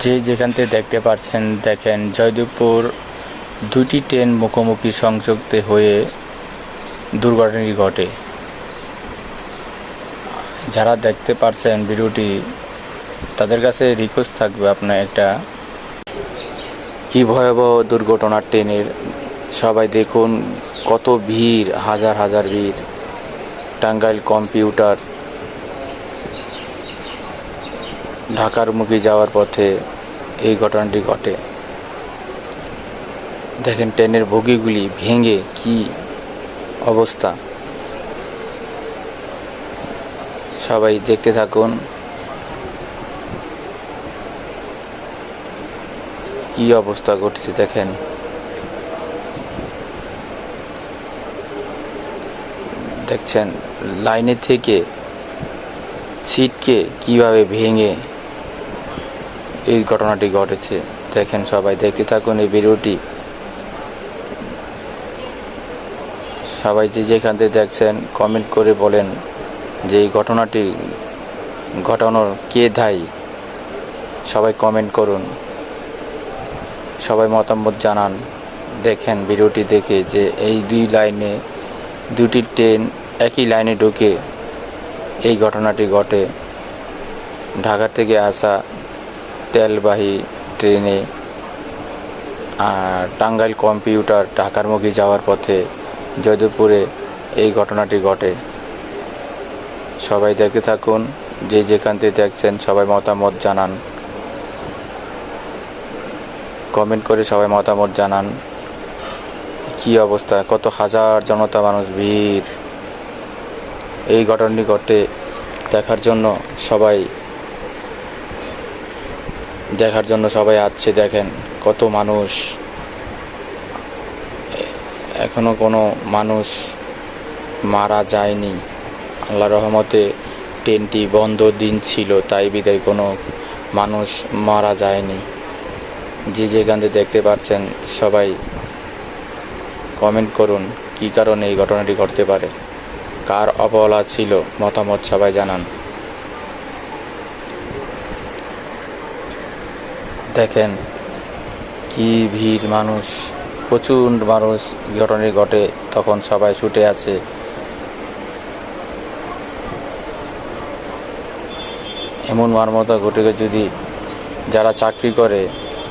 যে যেখান থেকে দেখতে পাচ্ছেন, দেখেন জয়দেবপুর দুটি ট্রেন মুখোমুখি সংযুক্ত হয়ে দুর্ঘটনাটি ঘটে। যারা দেখতে পাচ্ছেন ভিডিওটি, তাদের কাছে রিকোয়েস্ট থাকবে আপনার একটা কি ভয়াবহ দুর্ঘটনা ট্রেনের। সবাই দেখুন কত ভিড়, হাজার হাজার ভিড়। টাঙ্গাইল কম্পিউটার ঢাকার মুখে যাওয়ার পথে এই ঘটনাটি ঘটে। দেখেন ট্রেনের বগিগুলি ভেঙে কি অবস্থা। সবাই দেখতে থাকুন কি অবস্থা ঘটেছে। দেখেন দেখছেন লাইনে থেকে সিটকে কিভাবে ভেঙে এই ঘটনাটি ঘটেছে। দেখেন সবাই দেখতে থাকুন এই ভিডিওটি। সবাই যে যেখান থেকে দেখছেন কমেন্ট করে বলেন যে এই ঘটনাটি ঘটানোর কে দায়ী। সবাই কমেন্ট করুন, সবাই মতামত জানান। দেখেন ভিডিওটি দেখে যে এই দুটি ট্রেন একই লাইনে ঢুকে এই ঘটনাটি ঘটে। ঢাকা থেকে আসা তেলবাহী ট্রেনে আর টাঙ্গাইল কম্পিউটার ঢাকার মুখে যাওয়ার পথে জয়দেবপুরে এই ঘটনাটি ঘটে। সবাই দেখতে থাকুন, যে যেখান থেকে দেখছেন সবাই মতামত জানান। কমেন্ট করে সবাই মতামত জানান কি অবস্থা, কত হাজার জনতা মানুষ ভিড় এই ঘটনাটি ঘটে দেখার জন্য সবাই আসছে। দেখেন কত মানুষ, এখনো কোনো মানুষ মারা যায়নি। আল্লাহর রহমতে ট্রেনটি বন্ধ দিন ছিল, তাই বিদায় কোনো মানুষ মারা যায়নি। যে যেখান থেকে দেখতে পাচ্ছেন সবাই কমেন্ট করুন কী কারণে এই ঘটনাটি ঘটতে পারে, কার অবহেলা ছিল, মতামত সবাই জানান। দেখেন কি ভিড় মানুষ, প্রচুর মানুষ। ঘটনাটি ঘটে তখন সবাই ছুটে আছে। এমন মর্মতা ঘটে যদি যারা চাকরি করে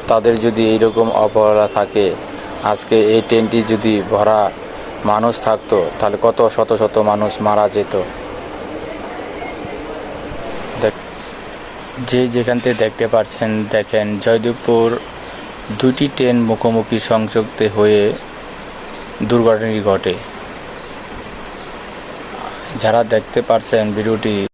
তাদের যদি এইরকম অবহেলা থাকে, আজকে এই ট্রেনটি যদি ভরা মানুষ থাকতো তাহলে কত শত শত মানুষ মারা যেত। যে যেখান থেকে দেখতে পাচ্ছেন, দেখেন জয়দেবপুর দুটি ট্রেন মুখোমুখি সংযুক্ত হয়ে দুর্ঘটনাটি ঘটে। যারা দেখতে পাচ্ছেন ভিডিওটি